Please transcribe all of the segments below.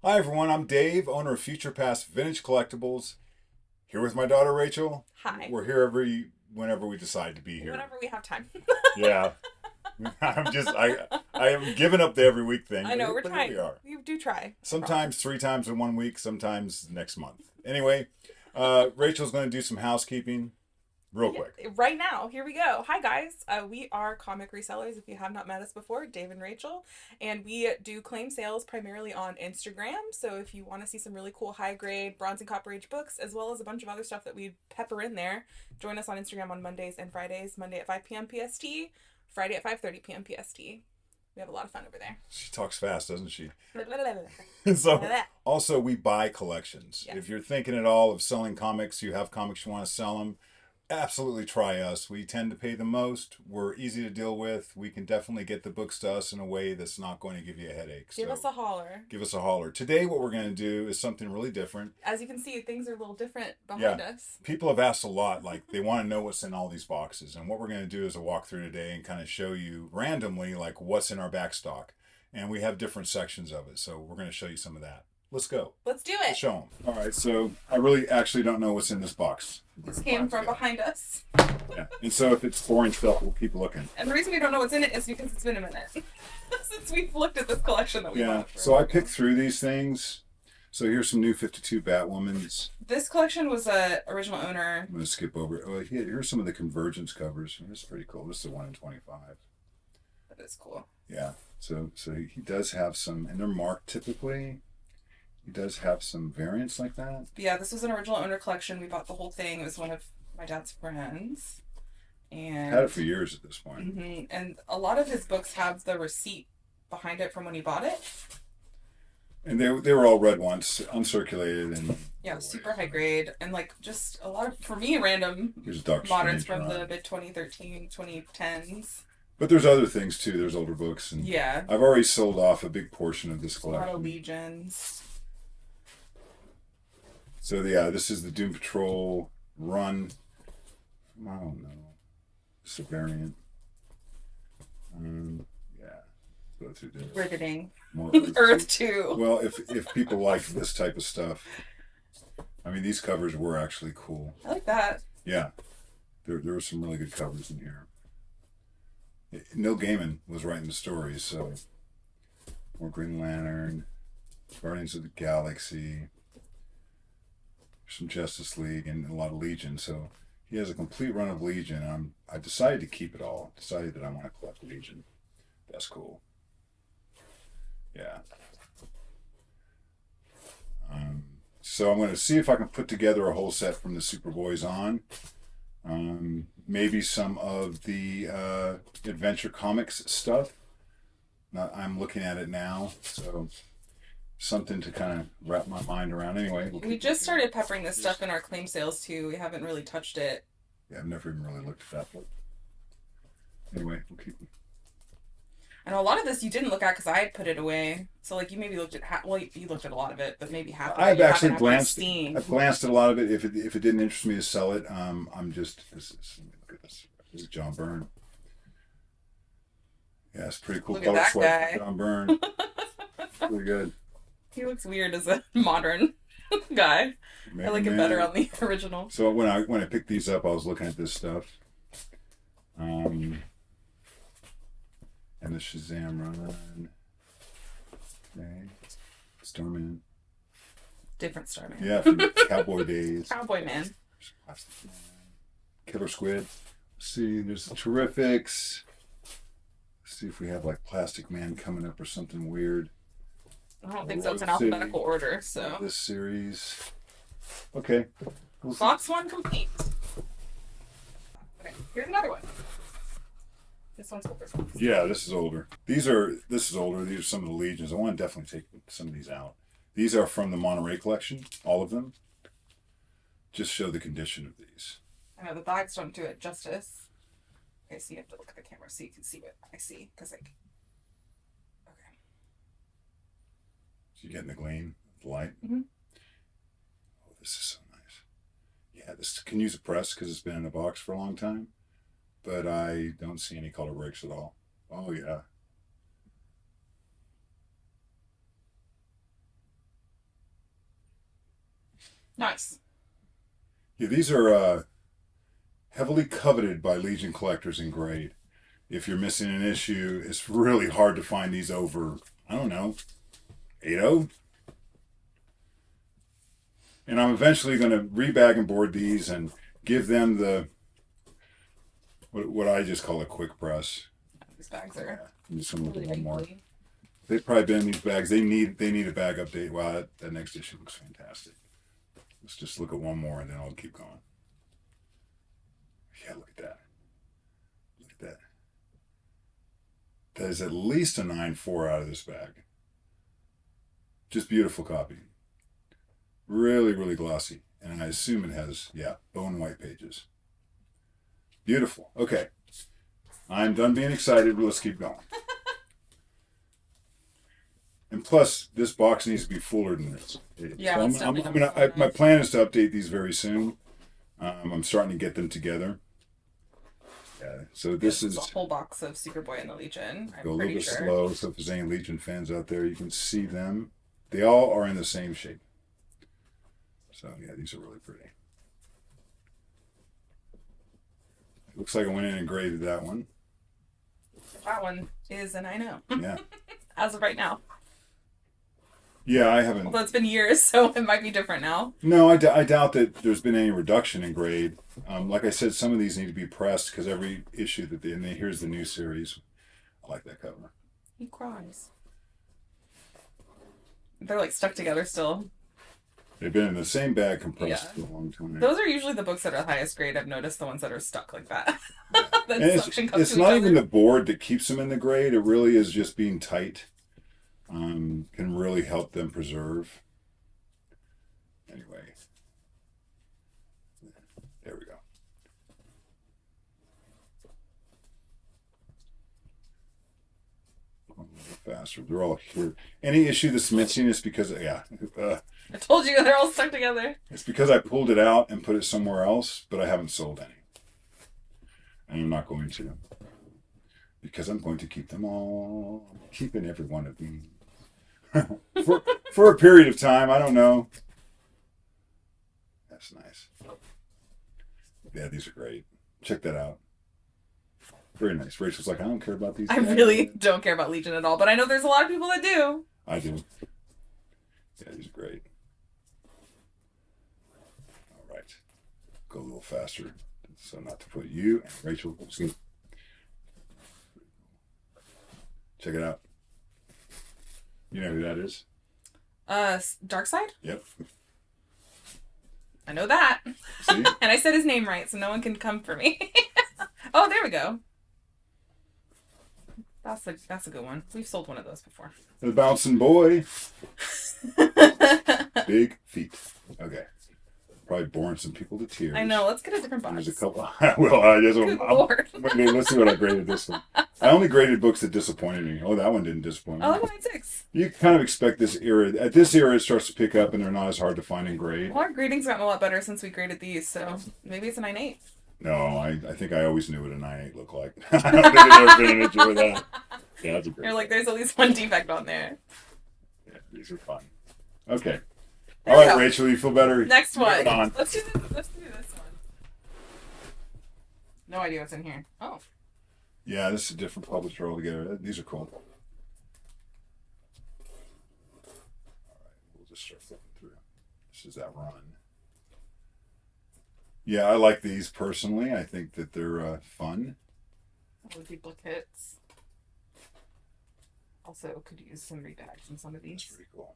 Hi everyone, I'm Dave, owner of Future Past Vintage Collectibles. Here with my daughter Rachel. Hi. We're here whenever we decide to be here. Whenever we have time. Yeah. I am giving up the every week thing. I know, we're but trying. Here we are. We do try. Sometimes 3 times in 1 week, sometimes next month. Anyway, Rachel's going to do some housekeeping real quick. Right now, here we go. Hi guys, we are comic resellers. If you have not met us before, Dave and Rachel, and we do claim sales primarily on Instagram. So if you want to see some really cool high grade Bronze and Copper Age books, as well as a bunch of other stuff that we pepper in there, join us on Instagram on Mondays and Fridays. Monday at 5 p.m. PST, Friday at 5:30 p.m. PST. We have a lot of fun over there. She talks fast, doesn't she? So, also, we buy collections. Yes. If you're thinking at all of selling comics, you have comics you want to sell them, absolutely try us. We tend to pay the most. We're easy to deal with. We can definitely get the books to us in a way that's not going to give you a headache. Give us a holler. Give us a holler. Today, what we're going to do is something really different. As you can see, things are a little different behind us. People have asked a lot, like they want to know what's in all these boxes. And what we're going to do is a walkthrough today and kind of show you randomly like what's in our backstock. And we have different sections of it. So we're going to show you some of that. Let's go. Let's do it. Let's show them. All right, so I really actually don't know what's in this box. This came from behind us. Yeah, and so if it's orange felt, we'll keep looking. And the reason we don't know what's in it is because it's been a minute since we've looked at this collection that we bought. So I picked through these things. So here's some new 52 Batwomans. This collection was a original owner. I'm going to skip over it. Oh, here's some of the Convergence covers. This is pretty cool. This is a 1 in 25. That is cool. Yeah, so he does have some, and they're marked typically. He does have some variants like that. Yeah, this was an original owner collection. We bought the whole thing. It was one of my dad's friends. And had it for years at this point. Mm-hmm. And a lot of his books have the receipt behind it from when he bought it. And they were all read once, uncirculated, and yeah, super high grade, and like just a lot of, for me, random moderns from the mid 2013, 2010s. But there's other things too. There's older books, and yeah, I've already sold off a big portion of this collection. A lot of Legions. So yeah, this is the Doom Patrol run. I don't know. It's a variant. Yeah. Go through this. Riveting. More Earth 2. Well, if people like this type of stuff, I mean, these covers were actually cool. I like that. Yeah. There were some really good covers in here. Neil Gaiman was writing the stories, so more Green Lantern, Guardians of the Galaxy, some Justice League, and a lot of Legion. So he has a complete run of Legion. I decided to keep it all. Decided that I want to collect Legion. That's cool. Yeah. So I'm going to see if I can put together a whole set from the Superboys on. Maybe some of the Adventure Comics stuff. I'm looking at it now, so something to kind of wrap my mind around. Anyway, we just started peppering this stuff in our claim sales too. We haven't really touched it. Yeah, I've never even really looked at that book. Anyway, we'll keep. And a lot of this you didn't look at because I had put it away. So like you maybe looked at you looked at a lot of it, but maybe half of it. I've actually glanced. I've glanced at a lot of it. If it didn't interest me to sell it, I'm just. Look at this. This is John Byrne. Yeah, it's pretty cool. Look color at that guy. John Byrne. Really good. He looks weird as a modern guy. Maybe, I like it better on the original. So when I picked these up, I was looking at this stuff. And the Shazam run. Okay. Starman. Different Starman. Yeah, from Cowboy days. Cowboy Man. Killer Squid. Let's see, there's the Terrifics. Let's see if we have like Plastic Man coming up or something weird. I don't think so. It's in alphabetical order, so. This series. Okay. Box 1 complete. Okay, here's another one. This one's older. Yeah, this is older. This is older. These are some of the Legions. I want to definitely take some of these out. These are from the Monterey collection, all of them. Just show the condition of these. I know the bags don't do it justice. Okay, so you have to look at the camera so you can see what I see. Because like, okay. So you're getting the gleam, the light. Mm-hmm. Oh, this is so nice. Yeah, this can use a press because it's been in a box for a long time. But I don't see any color breaks at all. Oh, yeah. Nice. Yeah, these are heavily coveted by Legion collectors in grade. If you're missing an issue, it's really hard to find these over, I don't know, 8.0. And I'm eventually going to rebag and board these and give them the what I just call a quick press. These bags are I'm just going to look at really one more. wrinkly. They've probably been in these bags. They need a bag update. Wow, that next issue looks fantastic. Let's just look at one more and then I'll keep going. Yeah, look at that. Look at that. That is at least a 9.4 out of this bag. Just beautiful copy. Really, really glossy. And I assume it has, yeah, bone white pages. Beautiful. Okay. I'm done being excited, but let's keep going. And plus, this box needs to be fuller than this. Yeah, so that's definitely my plan is to update these very soon. I'm starting to get them together. Yeah, so this is a whole box of Superboy and the Legion. go a I'm little pretty bit sure. slow, so if there's any Legion fans out there, you can see them. They all are in the same shape. So yeah, these are really pretty. It looks like I went in and graded that one. That one is an I know. Yeah. As of right now. Yeah, I haven't. Although it's been years, so it might be different now. No, I doubt that there's been any reduction in grade. Like I said, some of these need to be pressed because every issue that and here's the new series. I like that cover. He cries. They're like stuck together still. They've been in the same bag compressed Yeah. for a long time. Those are usually the books that are highest grade. I've noticed the ones that are stuck like that. And it's not even the board that keeps them in the grade. It really is just being tight. Can really help them preserve. Anyway, there we go. A little faster. They're all here. Any issue that's missing is because I told you they're all stuck together. it's because I pulled it out and put it somewhere else, but I haven't sold any, and I'm not going to because I'm going to keep them all. I'm keeping every one of these. for a period of time. I don't know. That's nice. Yeah, these are great. Check that out. Very nice. Rachel's like, I don't care about these. I really don't care about Legion at all, but I know there's a lot of people that do. I do. Yeah, these are great. All right. Go a little faster so not to put you and Rachel. Check it out. You know who that is? Darkseid? Yep. I know that. See? And I said his name right, so no one can come for me. Oh, there we go. That's a good one. We've sold one of those before. The bouncing boy. Big feet. Okay. Probably boring some people to tears. I know. Let's get a different box. There's a couple. Well, I just Good Lord. let's see what I graded this one. I only graded books that disappointed me. Oh, that one didn't disappoint me. Oh, 9.6. You kind of expect this era. At this era, it starts to pick up, and they're not as hard to find and grade. Well, our grading's gotten a lot better since we graded these, so maybe it's a 9.8. No, I think I always knew what a 9.8 looked like. I don't think there's ever been an issue with that. Yeah, that's a great. You're like, there's at least one defect on there. Yeah, these are fun. Okay. There All we right, go. Rachel, you feel better? Next one. Moving on. Let's do this one. No idea what's in here. Oh. Yeah, this is a different publisher altogether. These are cool. All right, we'll just start flipping through. This is that run. Yeah, I like these personally. I think that they're fun. Duplicates. Also, could use some rebags in some of That's these. pretty cool.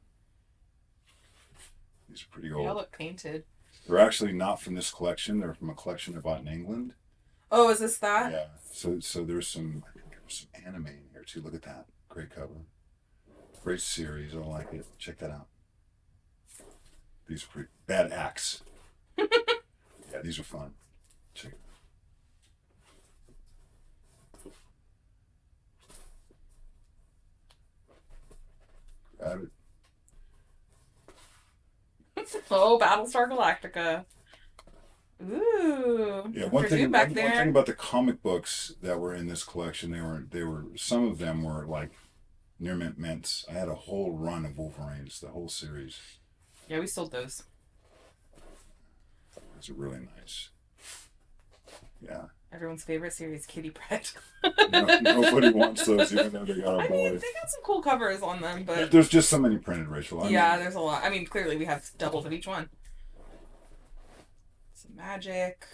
These are pretty They all old. look painted. They're actually not from this collection. They're from a collection I bought in England. Oh, is this that? Yeah. So there's some. I think there's some anime in here too. Look at that. Great cover. Great series. I like it. Check that out. These are pretty bad axe. Yeah, these are fun. Check it out. Grab it. Oh, Battlestar Galactica. Ooh. Yeah, Dr. one thing Doom back one there. thing about the comic books that were in this collection, they were some of them were like near mint mints. I had a whole run of Wolverines, the whole series. Yeah, we sold those. These are really nice. Yeah. Everyone's favorite series, Kitty Pryde. Nobody wants those, even though they got a boy. They got some cool covers on them, but there's just so many printed, Rachel. There's a lot. I mean, clearly we have doubles of each one. Some magic.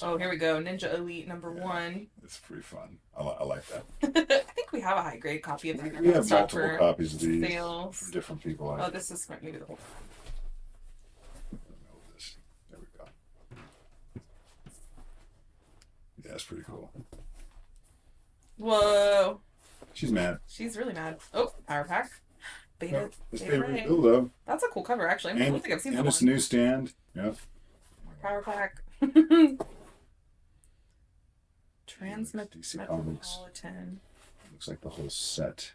Oh, here we go. Ninja Elite #1. It's pretty fun. I like that. I think we have a high grade copy of that. We have multiple copies of these sales. from different people. Oh, this is maybe the whole. There we go. Yeah, it's pretty cool. Whoa. She's mad. She's really mad. Oh, Power Pack. Beta Ray. Though. That's a cool cover, actually. I don't think I've seen that one. And it's newsstand. Yeah. Power Pack. Transmetropolitan. Looks like the whole set.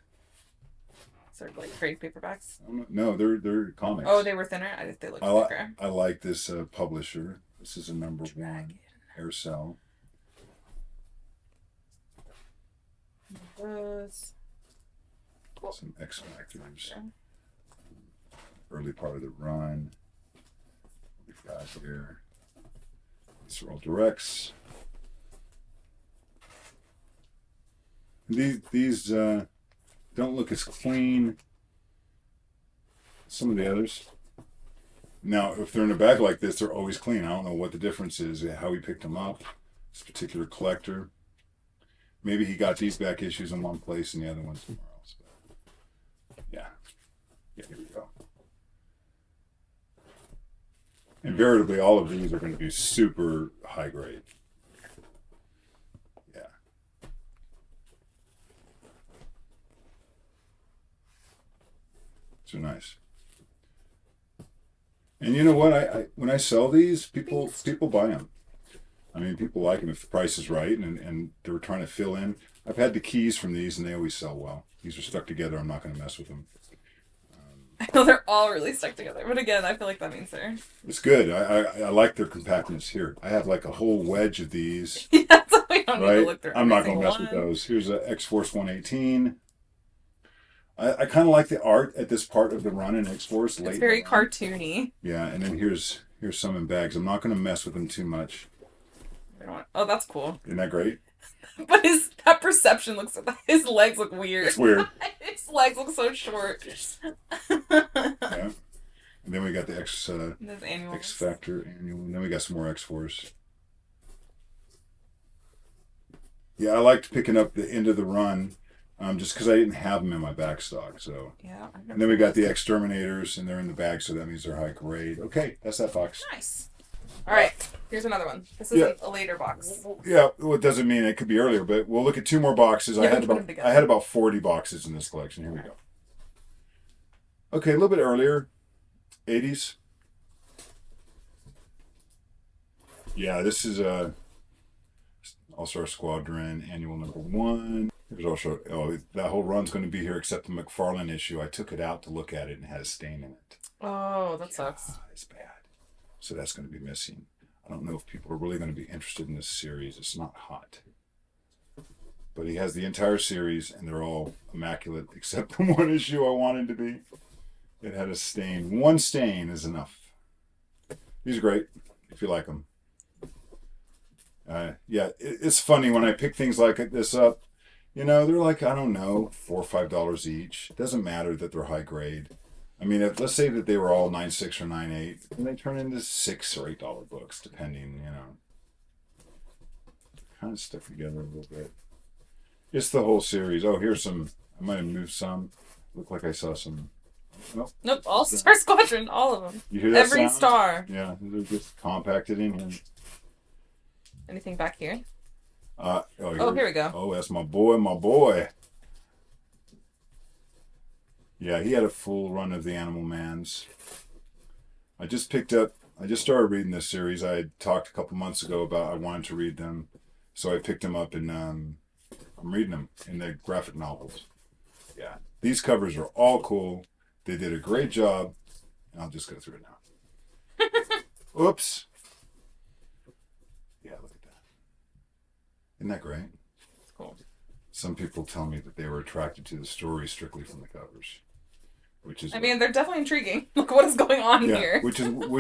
Sort of like trade paperbacks. No, they're comics. Oh, they were thinner. They look thicker. I like this publisher. This is a #1 Aircell. Those. Cool. Some X Factors. Early part of the run. We've got here. These are all directs. These don't look as clean as some of the others. Now, if they're in a bag like this, they're always clean. I don't know what the difference is, how he picked them up. This particular collector. Maybe he got these back issues in one place and the other ones somewhere else. But yeah, here we go. Invariably, all of these are going to be super high grade. Yeah. So nice. And you know what? I when I sell these, people buy them. I mean, people like them if the price is right, and they were trying to fill in. I've had the keys from these, and they always sell well. These are stuck together. I'm not going to mess with them. I know they're all really stuck together, but again, I feel like that means they're... It's good. I like their compactness here. I have like a whole wedge of these. Yeah, so we don't need to look through I'm not going to mess with those. Here's a X-Force 118. I kind of like the art at this part of the run in X-Force. It's very cartoony. Yeah, and then here's some in bags. I'm not going to mess with them too much. Oh, that's cool. Isn't that great? But that perception looks... His legs look weird. It's weird. His legs look so short. Yeah. And then we got the X Factor annual. And then we got some more X-Force. Yeah, I liked picking up the end of the run just because I didn't have them in my backstock. So. Yeah. And then we got the Exterminators, and they're in the bag, so that means they're high grade. Okay, that's that box. Nice. All right, here's another one. This is a later box. Yeah, well, it doesn't mean it could be earlier, but we'll look at 2 more boxes. I had about 40 boxes in this collection. Here we go. Okay, a little bit earlier, 80s. Yeah, this is All-Star Squadron Annual #1. There's also that whole run's going to be here except the McFarlane issue. I took it out to look at it and it had a stain in it. Oh, that sucks. It's bad. So that's going to be missing. I don't know if people are really going to be interested in this series. It's not hot. But he has the entire series, and they're all immaculate, except the one issue I wanted to be. It had a stain. One stain is enough. These are great, if you like them. Yeah, it's funny when I pick things like this up. You know, they're like, I don't know, $4 or $5 each. It doesn't matter that they're high grade. I mean, let's say that they were all 9.6 or 9.8, and they turn into $6 or $8 books, depending, you know. Kind of stuck together a little bit. It's the whole series. Oh, here's some. I might have moved some. Looked like I saw some. Nope, All-Star Squadron, all of them. You hear that Every sound? star. Yeah, they're just compacted in here. Anything back here? Here we go. Oh, that's my boy. Yeah, he had a full run of the Animal Mans. I just started reading this series. I had talked a couple months ago about I wanted to read them. So I picked them up and I'm reading them in the graphic novels. Yeah, these covers are all cool. They did a great job. I'll just go through it now. Oops. Yeah, look at that. Isn't that great? It's cool. Some people tell me that they were attracted to the story strictly from the covers. which is I mean, they're definitely intriguing. Look what is going on here. which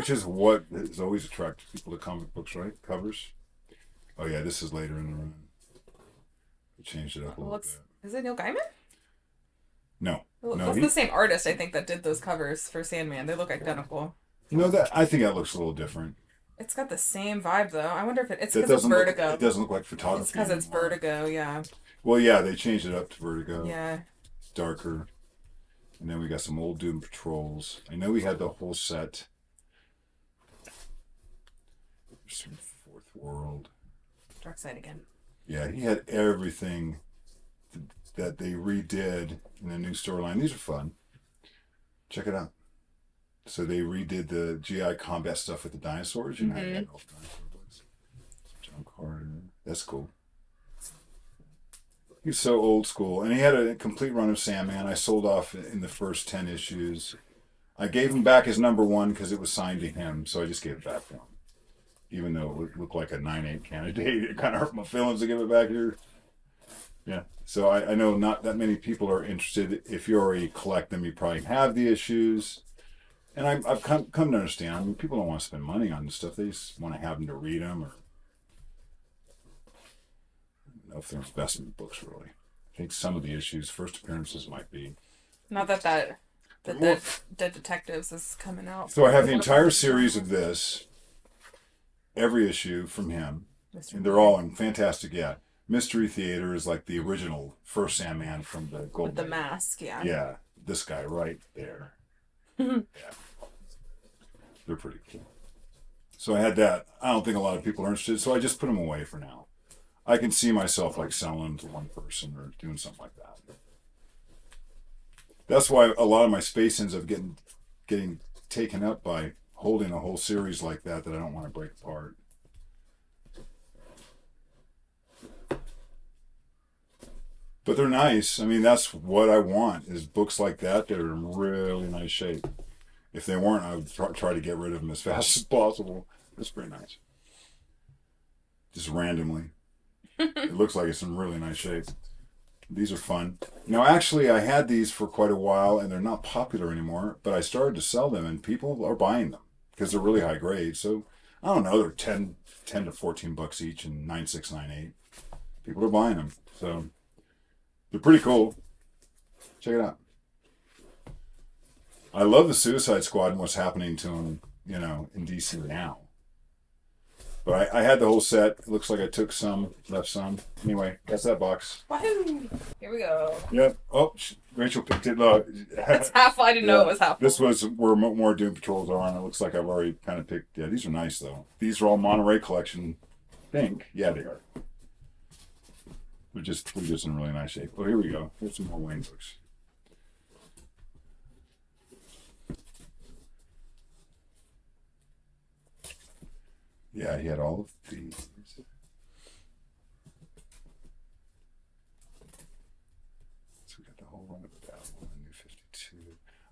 is what has always attracted people to comic books, right? Covers. Oh yeah, this is later in the run. I changed it up a little bit. Is it Neil Gaiman? No. That's the same artist, I think, that did those covers for Sandman. They look identical. No, I think that looks a little different. It's got the same vibe, though. I wonder if it's because it's Vertigo. It doesn't look like photography. It's because it's Vertigo, yeah. Well, yeah, they changed it up to Vertigo. Yeah. It's darker. And then we got some old Doom Patrols. I know we had the whole set. Some Fourth World. Dark Side again. Yeah, he had everything that they redid in the new storyline. These are fun. Check it out. So they redid the GI combat stuff with the dinosaurs. You know, had all the dinosaur books. John Carter. That's cool. He's so old school. And he had a complete run of Sandman. I sold off in the first 10 issues. I gave him back his #1 because it was signed to him. So I just gave it back to him. Even though it looked like a 9/8 candidate, it kind of hurt my feelings to give it back here. Yeah. So I know not that many people are interested. If you already collect them, you probably have the issues. And I've come to understand. I mean, people don't want to spend money on this stuff. They just want to have them to read them, or I don't know if they're investment books, really. I think some of the issues, first appearances, might be. Not that Dead Detectives is coming out. So I have the entire series of this, every issue from him, and they're all in fantastic. Yeah, Mystery Theater is like the original first Sandman from the Gold. With the mask, yeah. Yeah, this guy right there. Yeah. They're pretty cool. So I had that. I don't think a lot of people are interested, so I just put them away for now. I can see myself like selling them to one person or doing something like that. That's why a lot of my space ends up getting taken up by holding a whole series like that I don't want to break apart. But they're nice. I mean, that's what I want, is books like that that are in really nice shape. If they weren't, I would try to get rid of them as fast as possible. It's pretty nice. Just randomly. It looks like it's in really nice shape. These are fun. Now, actually, I had these for quite a while, and they're not popular anymore, but I started to sell them, and people are buying them because they're really high grade. So, I don't know, they're 10 to $14 each and 9.6, 9.8. People are buying them. So, they're pretty cool. Check it out. I love the Suicide Squad and what's happening to them, in DC now. But I had the whole set. It looks like I took some, left some. Anyway, that's that box. Woohoo! Here we go. Yep. Oh, Rachel picked it. Look. It's half. I didn't know it was half. This was where more Doom Patrols are, and it looks like I've already kind of picked. Yeah, these are nice, though. These are all Monterey Collection. Think. Yeah, they are. We're just in really nice shape. Oh, here we go. Here's some more Wayne books. Yeah, he had all of these. So we got the whole run of that one, New 52.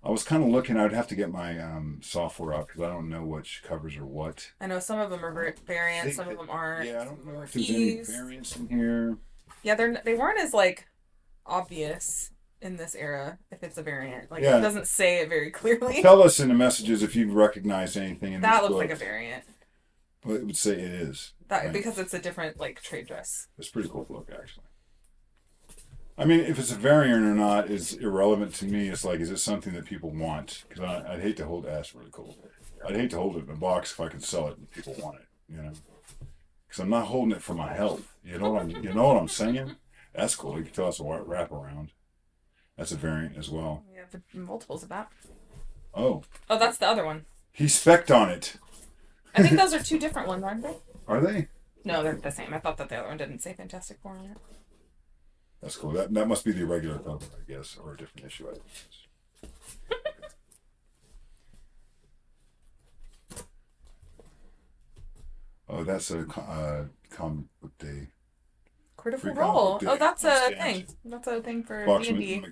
I was kind of looking. I'd have to get my software out because I don't know which covers are what. I know some of them are variants, some of them aren't. Yeah, I don't know if there's any variants in here. Yeah, they weren't as obvious in this era if it's a variant. It doesn't say it very clearly. Tell us in the messages if you've recognized anything in that this looks book. like a variant. Well, it would say it is. Right? Because it's a different trade dress. It's a pretty cool book, actually. I mean, if it's a variant or not is irrelevant to me. It's like, is it something that people want? Because I'd hate to hold it. That's really cool. I'd hate to hold it in a box if I could sell it and people want it. Because I'm not holding it for my health. You know what I'm saying? That's cool. You can tell us a wrap around. That's a variant as well. Yeah, but multiples of that. Oh, that's the other one. He spec'd on it. I think those are two different ones, aren't they? Are they? No, they're the same. I thought that the other one didn't say Fantastic Four on it. That's cool. That must be the regular cover, I guess, or a different issue. I guess. Oh, that's a comic book day. Critical Role. Oh, that's a thing. That's a thing for D&D.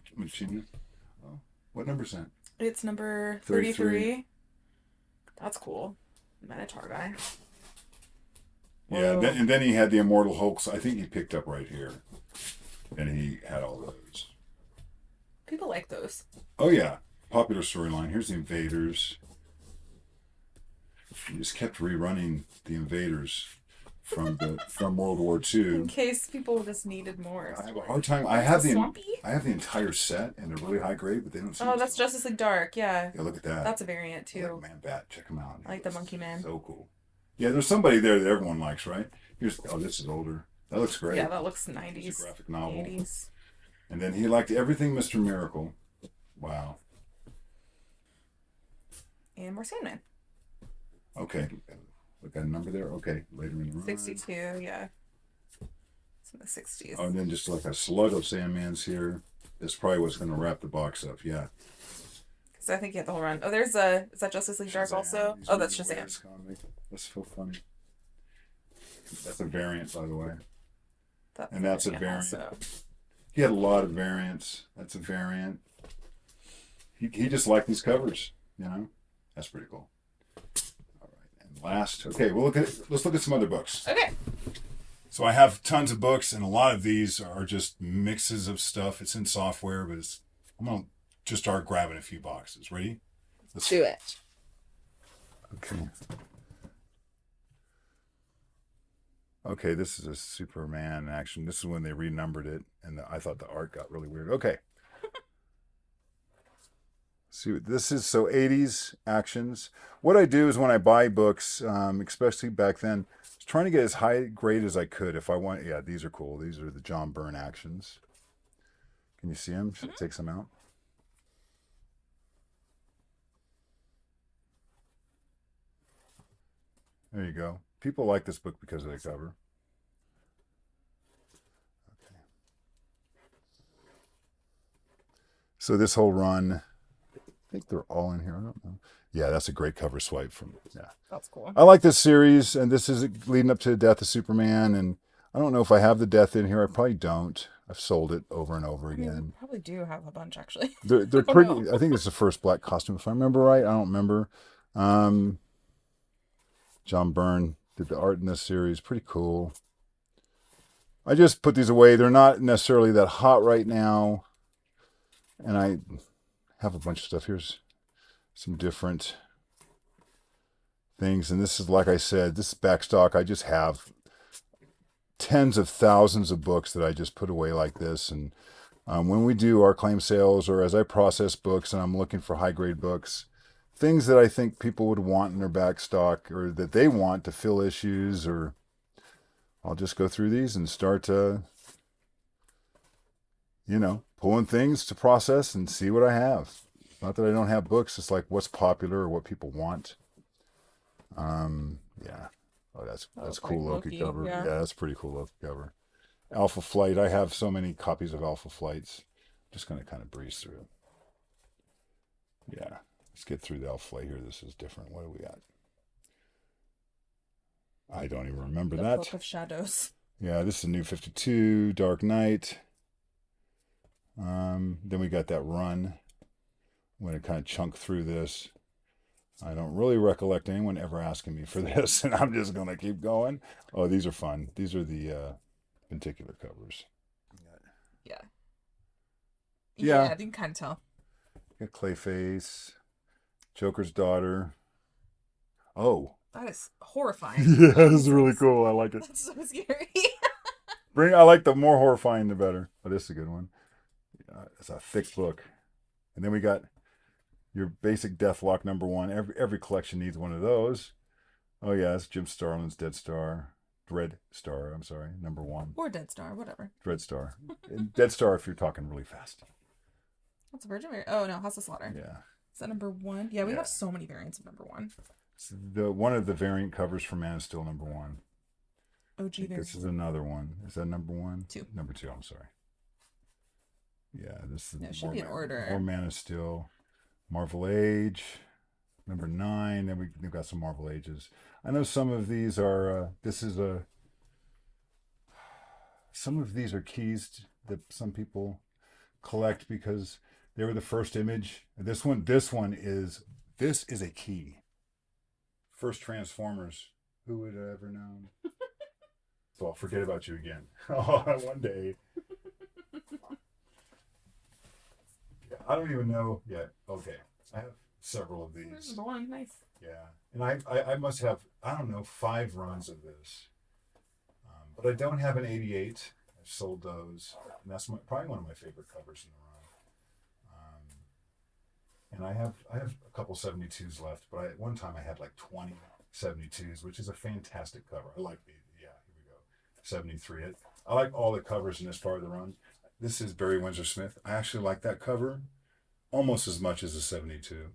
Oh, what number is that? It's number 33. That's cool. Minotaur guy. Yeah, and then he had the Immortal Hulks. I think he picked up right here. And he had all those. People like those. Oh, yeah. popular storyline. Here's the Invaders. You just kept rerunning the Invaders from World War II. In case people just needed more. I have a hard time. I have the entire set, and they're really high grade, but they don't seem. Oh, that's Justice League Dark. Yeah. Yeah, look at that. That's a variant too. Like Man Bat, check him out. I like the Monkey Man. So cool. Yeah, there's somebody there that everyone likes, right? This is older. That looks great. Yeah, that looks 90s. It's a graphic novel. 80s. And then he liked everything Mr. Miracle. Wow. And more Sandman. Okay. We got a number there? Okay. Later in the run. 62, yeah. It's in the 60s. Oh, and then just like a slug of Sandmans here. That's probably what's going to wrap the box up, yeah. Because I think you have the whole run. Oh, is that Justice League Dark also? Oh, that's Shazam. That's so funny. That's a variant, by the way. That's a variant. Also. He had a lot of variants. That's a variant. He just liked these covers, you know? That's pretty cool. All right, and last, okay, let's look at some other books. Okay. So I have tons of books, and a lot of these are just mixes of stuff. It's in software, but I'm going to just start grabbing a few boxes. Ready? Let's do it. Okay. Okay, this is a Superman action. This is when they renumbered it, and I thought the art got really weird. Okay. See, this is 80s actions. What I do is when I buy books, especially back then, I was trying to get as high grade as I could. If I want, yeah, these are cool. These are the John Byrne actions. Can you see them? Should I take some out? There you go. People like this book because of the cover. Okay. So this whole run, I think they're all in here. I don't know. Yeah, that's a great cover swipe yeah. That's cool. I like this series, and this is leading up to the death of Superman, and I don't know if I have the death in here. I probably don't. I've sold it over and over again. I probably do have a bunch, actually. They're pretty. No. I think it's the first black costume, if I remember right. I don't remember. John Byrne did the art in this series. Pretty cool. I just put these away. They're not necessarily that hot right now. And I have a bunch of stuff. Here's some different things. And this is, like I said, this is Backstock. I just have tens of thousands of books that I just put away like this. And when we do our claim sales, or as I process books and I'm looking for high grade books, things that I think people would want in their backstock, or that they want to fill issues, or I'll just go through these and start pulling things to process and see what I have. Not that I don't have books, it's like what's popular or what people want. Yeah. Oh, that's cool Loki cover. Yeah, that's pretty cool Loki cover. Alpha Flight. I have so many copies of Alpha Flights. I'm just going to kind of breeze through. Yeah. Let's get through the Alpha Flight here. This is different. What do we got? I don't even remember that. Book of Shadows. Yeah, this is New 52, Dark Knight. Then we got that run. I'm going to kind of chunk through this. I don't really recollect anyone ever asking me for this, and I'm just going to keep going. Oh, these are fun. These are the particular covers. Yeah. Yeah. Yeah, you can kind of tell. Got Clayface, Joker's daughter. Oh. That is horrifying. Yeah, this is really cool. I like it. That's so scary. I like the more horrifying, the better. Oh, this is a good one. It's a thick book. And then we got your basic Deathlock #1. Every collection needs one of those. Oh, yeah, it's Jim Starlin's Dread Star, #1. Or Dead Star, whatever. Dread Star. Dead Star if you're talking really fast. That's a Virgin Mary. Oh, no, House of Slaughter. Yeah. Is that #1? Yeah, we have so many variants of #1. It's one of the variant covers for Man of Steel #1. OG variant. This is another one. Is that #1? 2. #2, I'm sorry. Yeah, this is should be in order. More Man of Steel. Marvel Age, #9. Then we've got some Marvel Ages. I know some of these are. Some of these are keys that some people collect because they were the first image. This is a key. First Transformers. Who would have ever known? So I'll forget about you again. One day. Yeah, I don't even know yet. Okay. I have several of There's these. number one. Nice. Yeah. And I must have, I don't know, 5 runs of this. But I don't have an 88. I've sold those. And that's probably one of my favorite covers in the run. And I have a couple 72s left, but at one time I had like 20 72s, which is a fantastic cover. I like the, yeah, here we go. 73. I like all the covers in this part of the run. This is Barry Windsor Smith. I actually like that cover almost as much as the 72.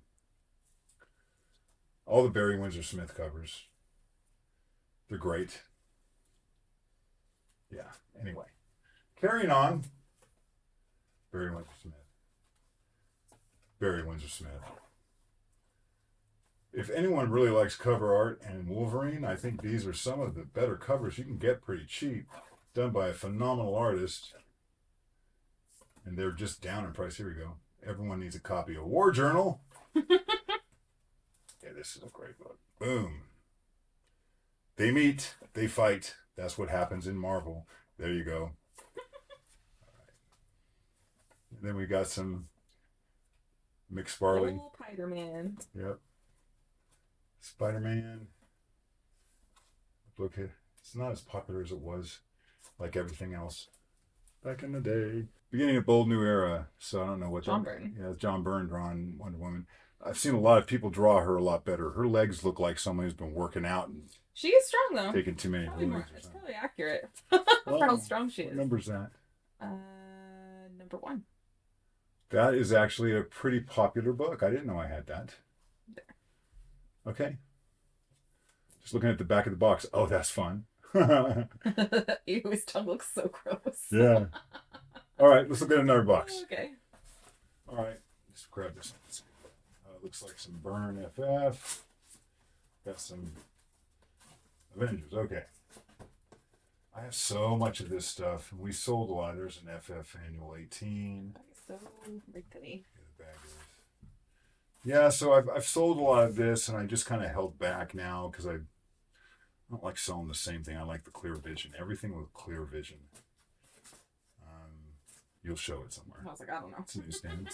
All the Barry Windsor Smith covers, they're great. Yeah, anyway. Carrying on. Barry Windsor Smith. Barry Windsor Smith. If anyone really likes cover art and Wolverine, I think these are some of the better covers you can get pretty cheap. Done by a phenomenal artist. And they're just down in price. Here we go. Everyone needs a copy of War Journal. Yeah, this is a great book. Boom. They meet, they fight. That's what happens in Marvel. There you go. All right. And then we got some McSparley. Oh, Spider-Man. Yep. Spider-Man. Look, it's not as popular as it was, like everything else back in the day. Beginning of bold new era. So I don't know what John Byrne. Yeah, John Byrne drawing Wonder Woman. I've seen a lot of people draw her a lot better. Her legs look like someone who's been working out and She is strong though. taking too many fluids. It's probably accurate for how strong she What is. number's that? Number 1. That is actually a pretty popular book. I didn't know I had that. Okay. Just looking at the back of the box. Oh, that's fun. Ew, his tongue looks so gross. Yeah. All right, let's look at another box. Okay. All right, let's grab this. Looks like some Burn FF. Got some Avengers. Okay. I have so much of this stuff. We sold a lot. There's an FF Annual 18. So wrinkly. Yeah, so I've sold a lot of this, and I just kind of held back now because I don't like selling the same thing. I like the clear vision. Everything with clear vision. You'll show it somewhere. I was like, I don't know. It's a newsstand.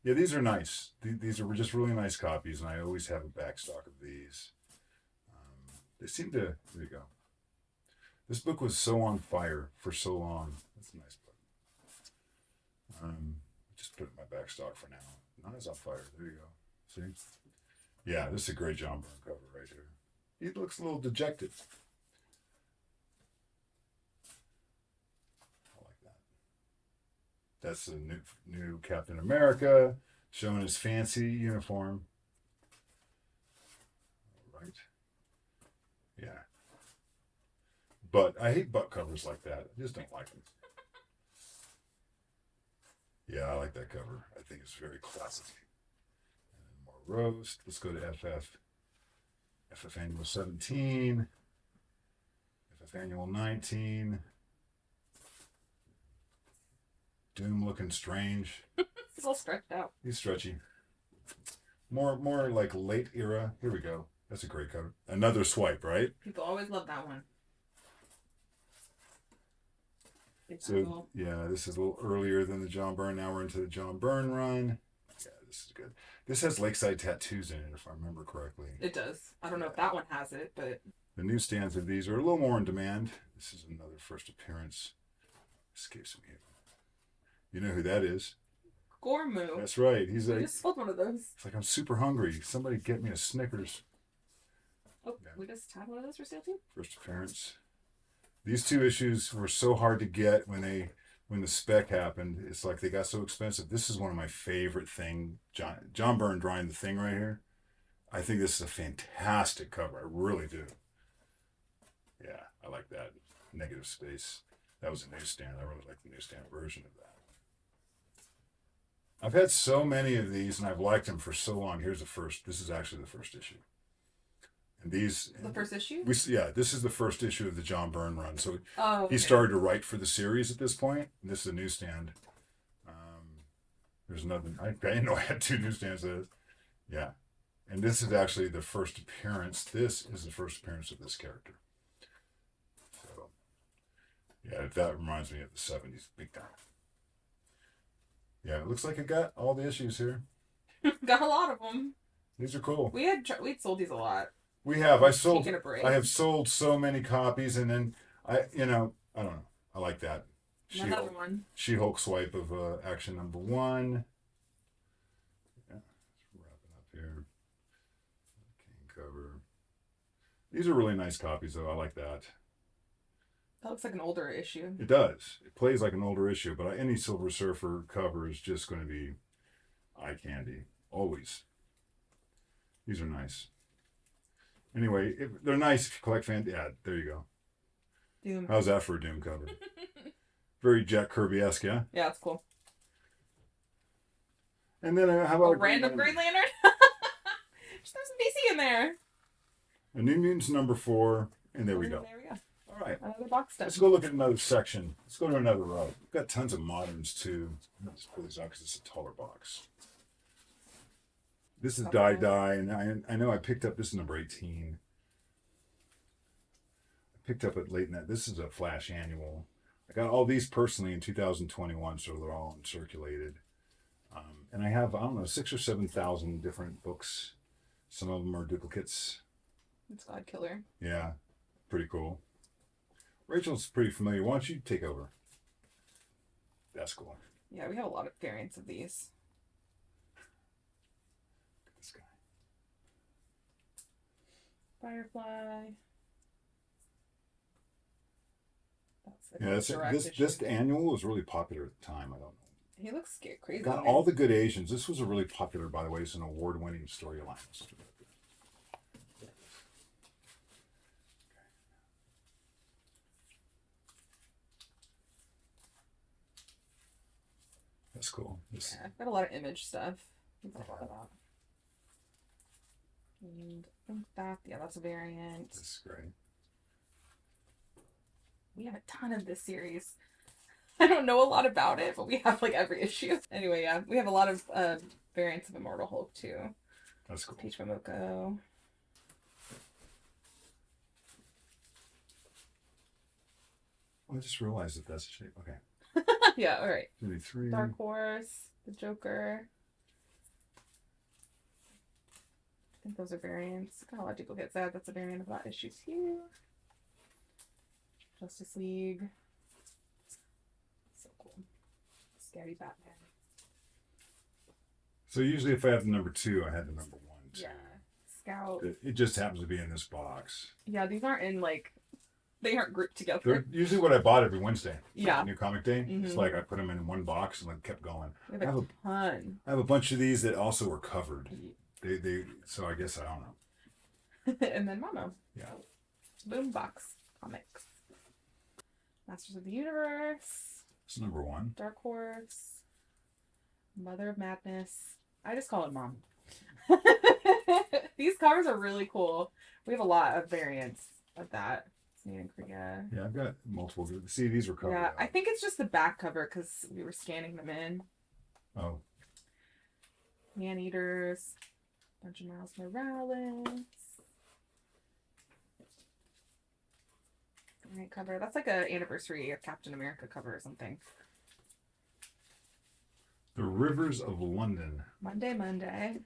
Yeah, these are nice. These are just really nice copies, and I always have a backstock of these. They seem to. There you go. This book was so on fire for so long. That's a nice book. Just put it in my backstock for now. Not as on fire. There you go. See? Yeah, this is a great John Byrne cover right here. He looks a little dejected. I like that. That's the new Captain America showing his fancy uniform. All right. Yeah. But I hate butt covers like that. I just don't like them. Yeah, I like that cover. I think it's very classic. And then more roast. Let's go to FF. FF Annual 17. FF Annual 19. Doom looking strange. He's all stretched out. He's stretchy. More like late era. Here we go. That's a great cover. Another swipe, right? People always love that one. So yeah, this is a little earlier than the John Byrne. Now we're into the John Byrne run. Yeah, this is good. This has Lakeside tattoos in it, if I remember correctly. It does. I don't know if that one has it, but The newsstands of these are a little more in demand. This is another first appearance. Escapes me. You know who that is? Gormu. That's right. He's We like, just sold one of those. it's like I'm super hungry. Somebody get me a Snickers. Oh, Yeah. we just had one of those for sale too. First appearance. These 2 issues were so hard to get when the spec happened. It's like they got so expensive. This is one of my favorite thing. John Byrne drawing the Thing right here. I think this is a fantastic cover. I really do. Yeah, I like that. Negative space. That was a newsstand. I really like the newsstand version of that. I've had so many of these, and I've liked them for so long. Here's the first. This is actually the first issue. And these. The first issue? Yeah, this is the first issue of the John Byrne run. So Oh, he started to write for the series at this point. And this is a newsstand. There's another. I didn't know I had 2 newsstands. Yeah. And this is actually the first appearance. This is the first appearance of this character. So, yeah, that reminds me of the 70s big time. Yeah, it looks like it got all the issues here. Got a lot of them. These are cool. We'd sold these a lot. We have. Taking a break. I have sold so many copies, and then I don't know. I like that. Another one. She-Hulk swipe of Action Number 1. Yeah, wrapping up here. King cover. These are really nice copies, though. I like that. That looks like an older issue. It does. It plays like an older issue, but any Silver Surfer cover is just going to be eye candy. Always. These are nice. Anyway, they're nice if you collect fan. Yeah, there you go. Doom. How's that for a Doom cover? Very Jack Kirby-esque, yeah? Yeah, it's cool. And then how about a random Green Lantern? Just throw some DC in there. A New Mutants number 4, and there we go. There we go. All right. Another box stuff. Let's go look at another section. Let's go to another row. We've got tons of moderns, too. Let's pull these out because it's a taller box. This is Die, and I know I picked up, this is number 18. I picked up it late in that. This is a Flash annual. I got all these personally in 2021, so they're all uncirculated. And I have, I don't know, 6,000 or 7,000 different books. Some of them are duplicates. It's God Killer. Yeah, pretty cool. Rachel's pretty familiar. Why don't you take over? That's cool. Yeah, we have a lot of variants of these. Look at this guy. Firefly. This annual was really popular at the time. I don't know. He looks crazy. Got all the good Asians. This was a really popular, by the way. It's an award-winning storyline. That's cool. Yeah, I've got a lot of Image stuff. We've got a lot of that. And I think that's a variant. This is great. We have a ton of this series. I don't know a lot about it, but we have like every issue. Anyway, yeah, we have a lot of variants of Immortal Hulk too. That's cool. Peach Momoko. I just realized that that's a shape. Okay. Yeah, all right. 33. Dark Horse, the Joker. I think those are variants. Got a lot of duplicates there. That's a variant of that issue too. Justice League. So cool. Scary Batman. So usually if I have the number 2, I had the number 1 too. Yeah. Scout. It just happens to be in this box. Yeah, these aren't in like, they aren't grouped together. They're usually what I bought every Wednesday. Yeah. New Comic Day. Mm-hmm. It's like I put them in one box and like kept going. We have a ton. I have a bunch of these that also were covered. So I guess I don't know. And then Momo. Yeah. Boombox Comics. Masters of the Universe. It's number 1. Dark Horse. Mother of Madness. I just call it Mom. These covers are really cool. We have a lot of variants of that. Snake and Korea. Yeah, I've got multiple. See, these were covered. Yeah, out. I think it's just the back cover because we were scanning them in. Oh. Man-Eaters. Bunch of Miles Morales. Right cover. That's like an anniversary of Captain America cover or something. The Rivers of London. Monday. Can't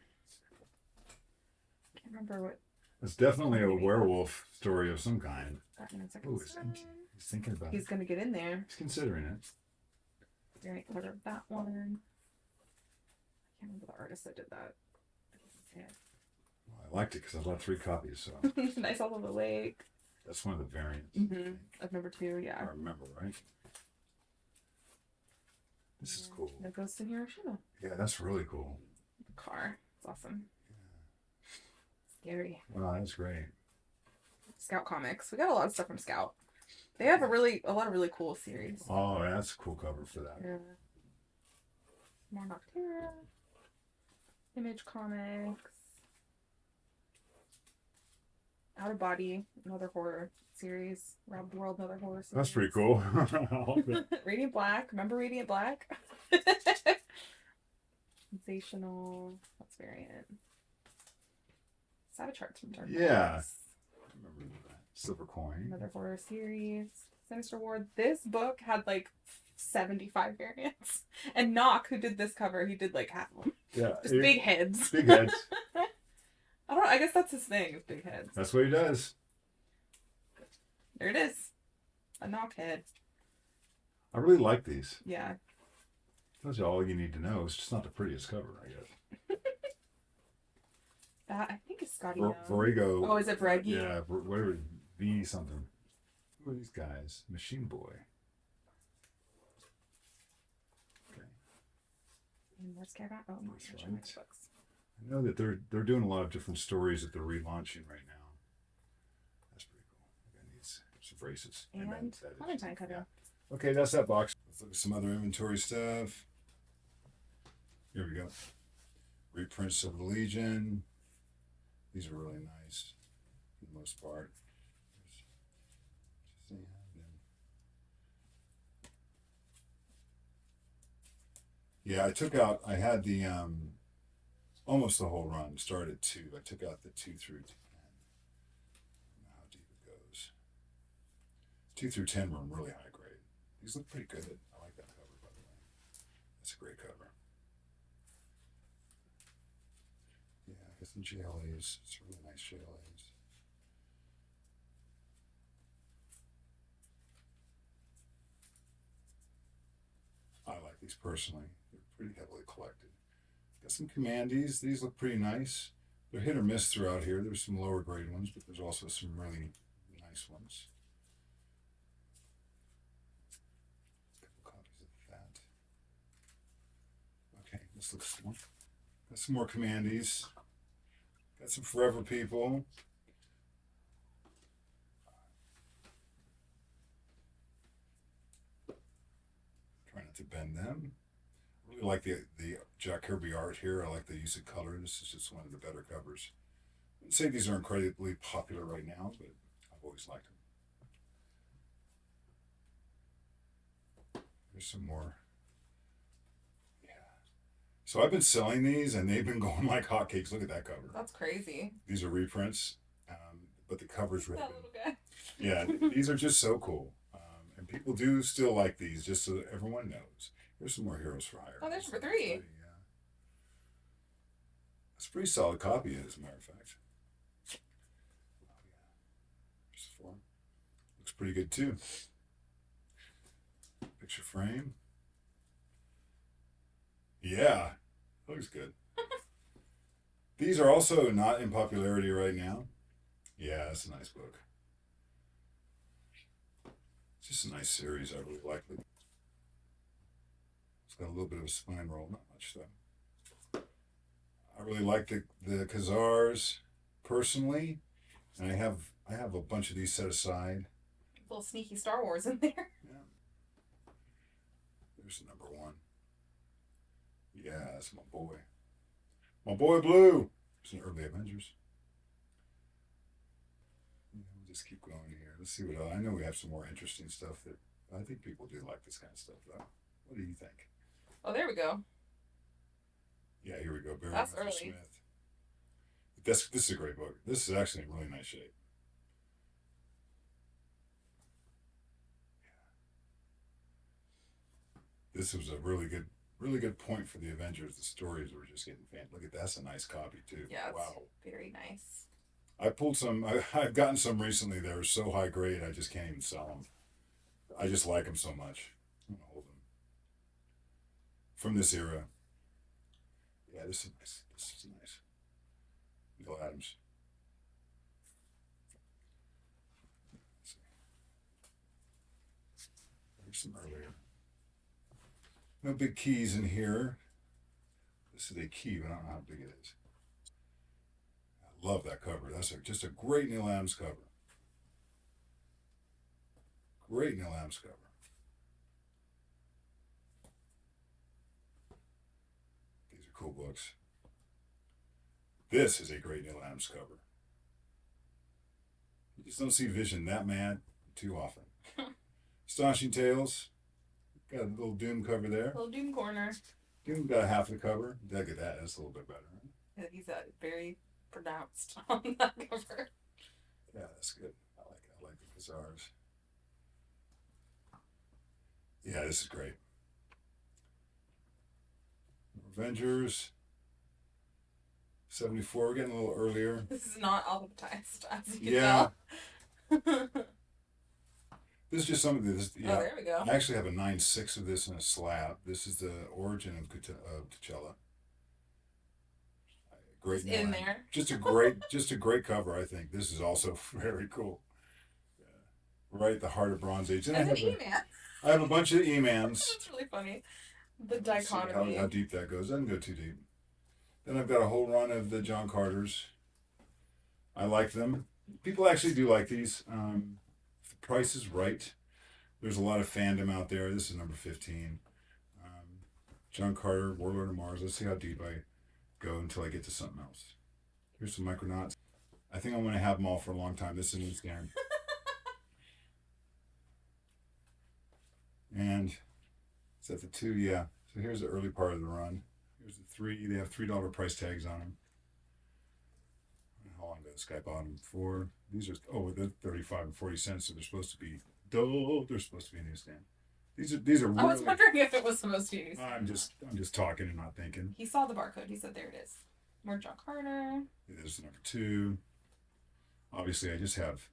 remember what. It's definitely a werewolf story of some kind. Oh, he's thinking about it. He's going to get in there. He's considering it. Variant cover of that one. I can't remember the artist that did that. Well, I liked it because I bought 3 copies. So Nice All Over the Lake. that's one of the variants. Of number 2, yeah. I remember, right? This is cool. That goes to Hiroshima. Yeah, that's really cool. The car. It's awesome. Scary. Wow, that's great. Scout Comics. We got a lot of stuff from Scout. They have a lot of really cool series. Oh, that's a cool cover for that. Yeah. More Noctera. Image Comics. Out of Body, another horror series. Rob the World, another horror series. That's pretty cool. Radiant Black. Remember Radiant Black? Sensational. That's variant. Savage Hearts from Dark Horse. Yeah. I remember that. Silver Coin. Another horror series. Sinister Ward. This book had like 75 variants. And Knock, who did this cover, he did like half of them. Yeah. Just big heads. Big heads. I guess that's his thing, is big heads. That's what he does. There it is. A Knock head. I really like these. Yeah. That's all you need to know. It's just not the prettiest cover, I guess. That, I think, is Scotty. Vertigo. Oh, is it Veregi? Yeah, whatever. V something. Who are these guys? Machine Boy. Okay. And where's Kevin? Oh, my That's gosh, right. books. I know that they're doing a lot of different stories that they're relaunching right now. That's pretty cool. Again, these some bracelets. And Clementine cover. Yeah. Okay, that's that box. Let's look at some other inventory stuff. Here we go. Reprints of the Legion. These are really nice for the most part. Yeah, I had the almost the whole run. Started at 2. I took out the 2 through 10. I don't know how deep it goes. 2 through 10 were really high grade. These look pretty good. I like that cover, by the way. That's a great cover. Yeah, I guess the JLAs. It's really nice JLAs. I like these personally. They're pretty heavily collected. Got some Commandees. These look pretty nice. They're hit or miss throughout here. There's some lower grade ones, but there's also some really nice ones. A couple copies of that. Okay, this looks more. Got some more Commandees. Got some Forever People. Try not to bend them. I really like the Jack Kirby art here. I like the use of color. This is just one of the better covers. I wouldn't say these are incredibly popular right now, but I've always liked them. There's some more. Yeah. So I've been selling these, and they've been going like hotcakes. Look at that cover. That's crazy. These are reprints, but the cover's really That good. little guy. Yeah, these are just so cool. And people do still like these, just so that everyone knows. Here's some more Heroes for Hire. Oh, there's for 3. Yeah. That's a pretty solid copy, as a matter of fact. Oh, yeah. There's 4. Looks pretty good, too. Picture frame. Yeah, looks good. These are also not in popularity right now. Yeah, that's a nice book. It's just a nice series. I really like it. It's got a little bit of a spine roll, not much though. I really like the Khazars personally, and I have a bunch of these set aside. A little sneaky Star Wars in there. Yeah. There's the number 1. Yeah, that's my boy. My boy Blue. It's an early Avengers. Yeah, we'll just keep going here. Let's see what else. I know we have some more interesting stuff that I think people do like this kind of stuff though. What do you think? Oh, there we go. Yeah, here we go. Barry That's Windsor early. Smith. This is a great book. This is actually in really nice shape. Yeah. This was a really good point for the Avengers. The stories were just getting fan. Look at that. That's a nice copy too. Yeah, it's wow. very nice. I pulled some. I've gotten some recently that are so high grade I just can't even sell them. I just like them so much. I'm gonna hold them from this era. Yeah, this is nice. This is nice. Neil Adams. Let's see. There's some earlier. No big keys in here. This is a key, but I don't know how big it is. I love that cover. That's just a great Neil Adams cover. Great Neil Adams cover. These are cool books. This is a great Neil Adams cover. You just don't see Vision that mad too often. Astonishing Tales. Got a little Doom cover there. Little Doom corner. Doom got half the cover. Look at that. That's a little bit better. Right? Yeah, he's very pronounced on that cover. Yeah, that's good. I like the Khazars. Yeah, this is great. Avengers 74. We're getting a little earlier. This is not alphabetized, as you can Yeah. tell. This is just some of this. Yeah. Oh, there we go. I actually have a 9/6 of this in a slab. This is the origin of T'Challa. Great It's in there. Just a great cover. I think this is also very cool. Right at the heart of Bronze Age. And As an E-Man. I have a bunch of E-Mans. That's really funny. The Let's see dichotomy. how deep that goes. Doesn't go too deep. Then I've got a whole run of the John Carters. I like them. People actually do like these. If the price is right. There's a lot of fandom out there. This is number 15. John Carter, Warlord of Mars. Let's see how deep I go until I get to something else. Here's some Micronauts. I think I'm going to have them all for a long time. This is a new scan. And is that the 2? Yeah. So here's the early part of the run. Here's the 3. They have $3 price tags on them. How long did this guy bought them for? These are they're 35 and 40 cents, so they're supposed to be they're supposed to be a newsstand. These are really, I was wondering if it was supposed to be. I'm just talking and not thinking. He saw the barcode. He said, "There it is." More John Carter. There's number 2. Obviously,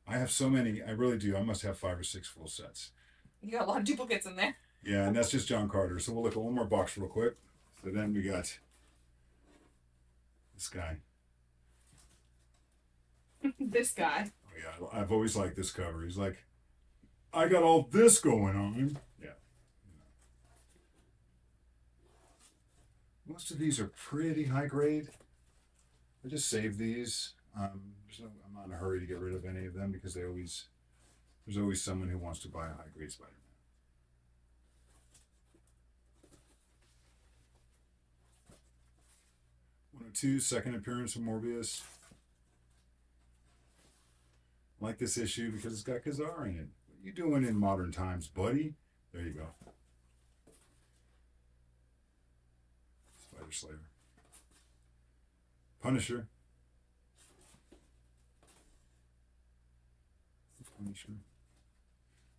I have so many. I really do. I must have 5 or 6 full sets. You got a lot of duplicates in there. Yeah, and that's just John Carter. So we'll look at one more box real quick. So then we got this guy. This guy. Oh yeah, I've always liked this cover. He's like, I got all this going on. Yeah. Most of these are pretty high grade. I just save these. I'm not in a hurry to get rid of any of them because there's always someone who wants to buy a high grade Spider-Man. 102, second appearance of Morbius. I like this issue because it's got Kazar in it. What are you doing in modern times, buddy? There you go. Spider Slayer. Punisher.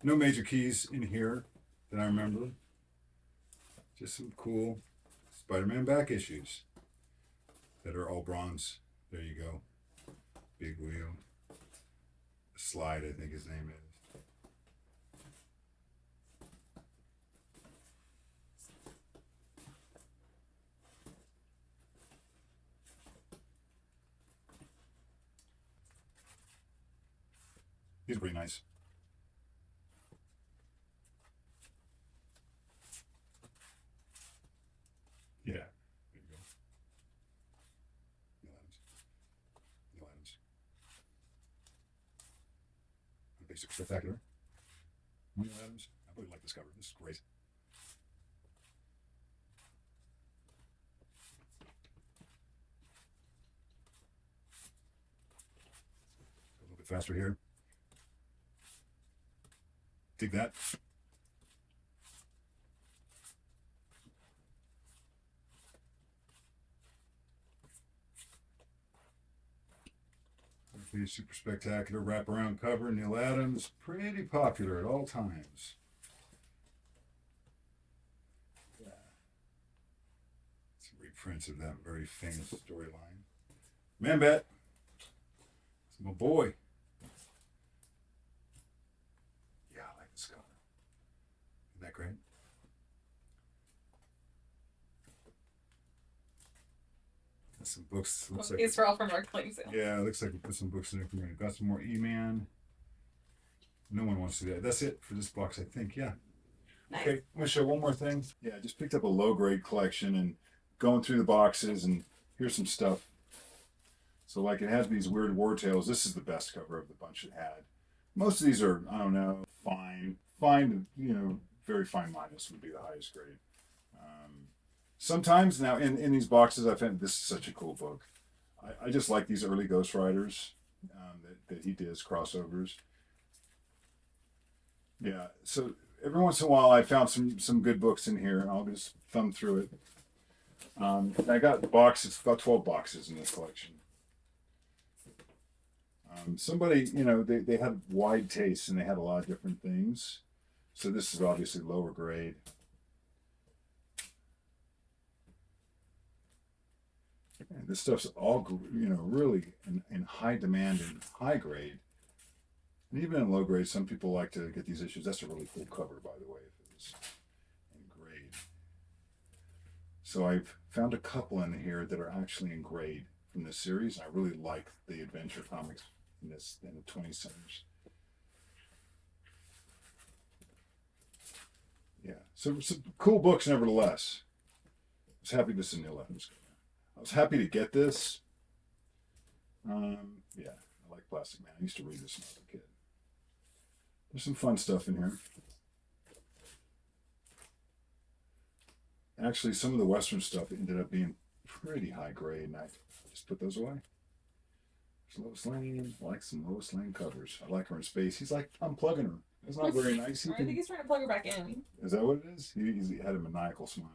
No major keys in here that I remember. Just some cool Spider-Man back issues that are all bronze. There you go. Big wheel. Slide, I think his name is. He's pretty nice. Yeah, there you go. Neil Adams. Basic Spectacular. Neil Adams. I really like this cover. This is great. A little bit faster here. Dig that. Super spectacular wraparound cover. Neil Adams, pretty popular at all times. Yeah. Some reprints of that very famous storyline. Man-Bat. It's my boy. Yeah, I like this cover. Isn't that great? Some books. Looks like These are all from our claim sale. yeah, it looks like we put some books in there. We've got some more E-Man. No one wants to do that. That's it for this box, I think. Yeah. Nice. Okay, I'm gonna show one more thing. Yeah, I just picked up a low-grade collection and going through the boxes, and here's some stuff. So like it has these weird war tales. This is the best cover of the bunch it had. Most of these are, I don't know, fine, very fine minus would be the highest grade. Sometimes now in these boxes, I found this is such a cool book. I just like these early Ghost Riders that he does crossovers. Yeah, so every once in a while I found some good books in here. I'll just thumb through it. I got boxes, about 12 boxes in this collection. Somebody, they had wide tastes and they had a lot of different things. So this is obviously lower grade. And this stuff's all, really in high demand and high grade. And even in low grade, some people like to get these issues. That's a really cool cover, by the way, if it was in grade. So I've found a couple in here that are actually in grade from this series. I really like the adventure comics in the 20 centers. Yeah, so some cool books nevertheless. I was happy this is in the 11s. I was happy to get this. Yeah, I like Plastic Man. I used to read this when I was a kid. There's some fun stuff in here. Actually, some of the Western stuff ended up being pretty high grade, and I just put those away. There's Lois Lane. I like some Lois Lane covers. I like her in space. He's like unplugging her. It's not very nice. I think he's trying to plug her back in. Is that what it is? He had a maniacal smile.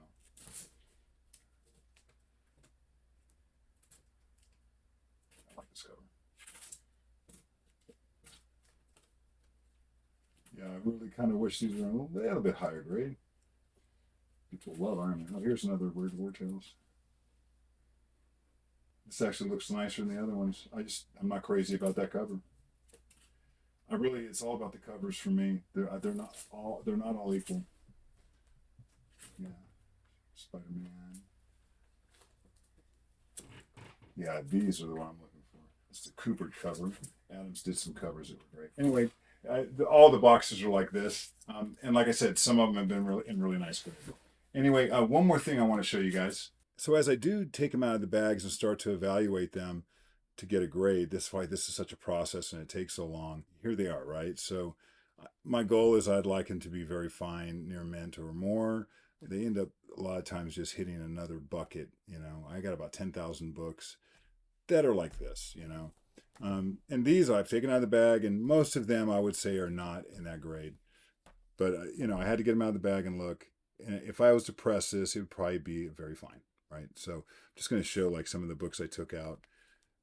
I like this cover. Yeah, I really kind of wish these were a little bit higher grade. People love Iron Man. Oh, here's another Weird War Tales. This actually looks nicer than the other ones. I'm not crazy about that cover. It's all about the covers for me. They're not all equal. Yeah, Spider-Man. Yeah, these are the one I'm looking for. It's the Cooper cover. Adams did some covers that were great. Anyway, all the boxes are like this, and like I said, some of them have been really nice. Anyway, one more thing I want to show you guys. So as I do take them out of the bags and start to evaluate them to get a grade, this is why this is such a process and it takes so long. Here they are, right? So my goal is I'd like them to be very fine, near mint or more. They end up a lot of times just hitting another bucket. I got about 10,000 books that are like this, and these I've taken out of the bag, and most of them I would say are not in that grade. But, I had to get them out of the bag and look. And if I was to press this, it would probably be very fine, right? So I'm just going to show like some of the books I took out.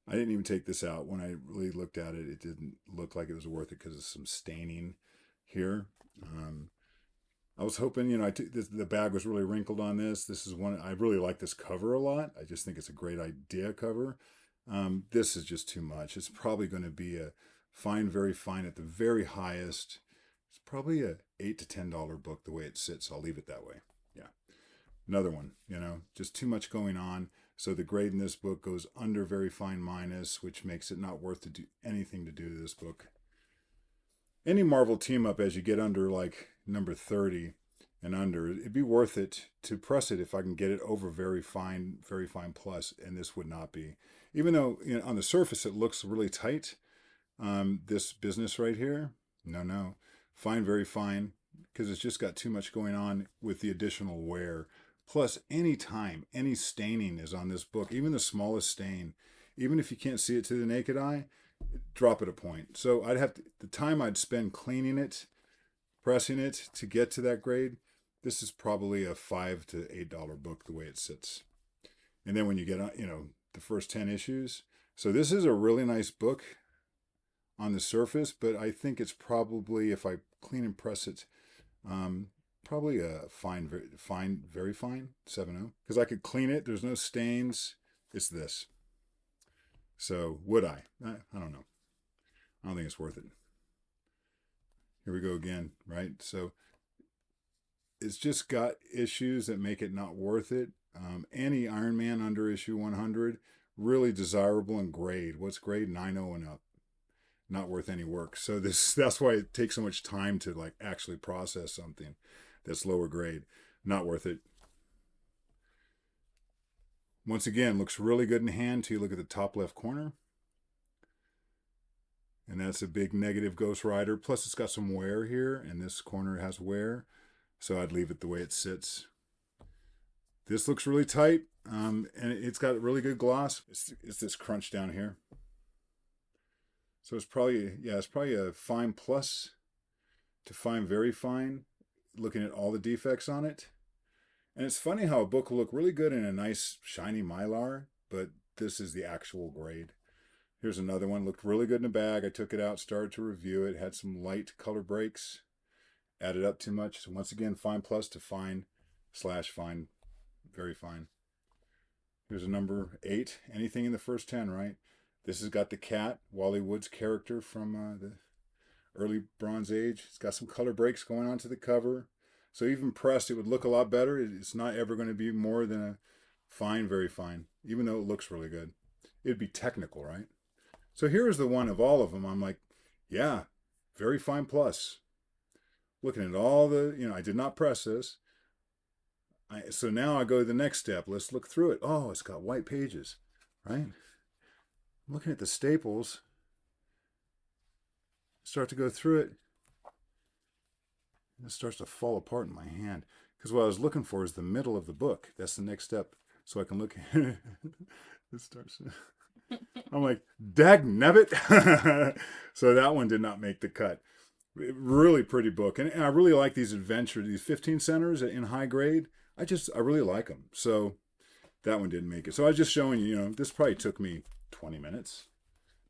I didn't even take this out. When I really looked at it, it didn't look like it was worth it because of some staining here. I was hoping, the bag was really wrinkled on this. This is one, I really like this cover a lot. I just think it's a great idea cover. This is just too much. It's probably going to be a fine, very fine at the very highest. It's probably a $8 to $10 book the way it sits. I'll leave it that way. Yeah. Another one, just too much going on. So the grade in this book goes under very fine minus, which makes it not worth to do anything to do to this book. Any Marvel team up, as you get under like number 30 and under, it'd be worth it to press it if I can get it over very fine plus, and this would not be. Even though on the surface it looks really tight, this business right here, no. Fine, very fine, because it's just got too much going on with the additional wear. Plus, any staining is on this book, even the smallest stain, even if you can't see it to the naked eye, drop it a point. So the time I'd spend cleaning it, pressing it to get to that grade, this is probably a $5 to $8 book the way it sits. And then when you get the first 10 issues, so this is a really nice book on the surface, but I think it's probably, if I clean and press it, probably a fine, very fine 7.0, because I could clean it. There's no stains. It's this. So would I don't know. I don't think it's worth it. Here we go again, right? So it's just got issues that make it not worth it. Any Iron Man under issue 100, really desirable in grade. What's grade? 9.0 and up. Not worth any work. So that's why it takes so much time to like actually process something that's lower grade. Not worth it. Once again, looks really good in hand till you look at the top left corner. And that's a big negative Ghost Rider. Plus it's got some wear here, and this corner has wear. So I'd leave it the way it sits. This looks really tight, and it's got really good gloss. It's this crunch down here. So it's probably a fine plus to fine, very fine, looking at all the defects on it. And it's funny how a book will look really good in a nice shiny Mylar, but this is the actual grade. Here's another one, looked really good in a bag. I took it out, started to review it, had some light color breaks. added up too much. So once again, fine plus to fine / fine, very fine. Here's a number 8. Anything in the first 10, right? This has got the cat, Wally Wood's character from the early Bronze Age. It's got some color breaks going on to the cover. So even pressed, it would look a lot better. It's not ever going to be more than a fine, very fine, even though it looks really good. It'd be technical, right? So here's the one of all of them. I'm like, yeah, very fine plus. Looking at all the, I did not press this. So now I go to the next step. Let's look through it. Oh, it's got white pages, right? I'm looking at the staples. Start to go through it. It starts to fall apart in my hand. Because what I was looking for is the middle of the book. That's the next step. So I can look at it. It starts. I'm like, dagnabbit. So that one did not make the cut. Really pretty book. And I really like these adventures, these 15 centers in high grade. I really like them. So that one didn't make it. So I was just showing you, this probably took me 20 minutes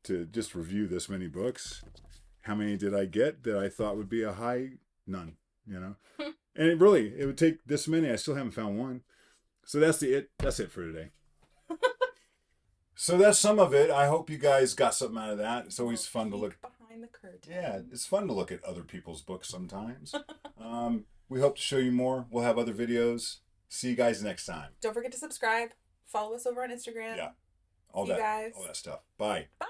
to just review this many books. How many did I get that I thought would be a high? None, And it would take this many. I still haven't found one. So that's it for today. So that's some of it. I hope you guys got something out of that. It's always fun to look behind the curtain. Yeah, it's fun to look at other people's books sometimes. We hope to show you more. We'll have other videos. See you guys next time. Don't forget to subscribe. Follow us over on Instagram. Yeah. See you guys. All that stuff. Bye. Bye.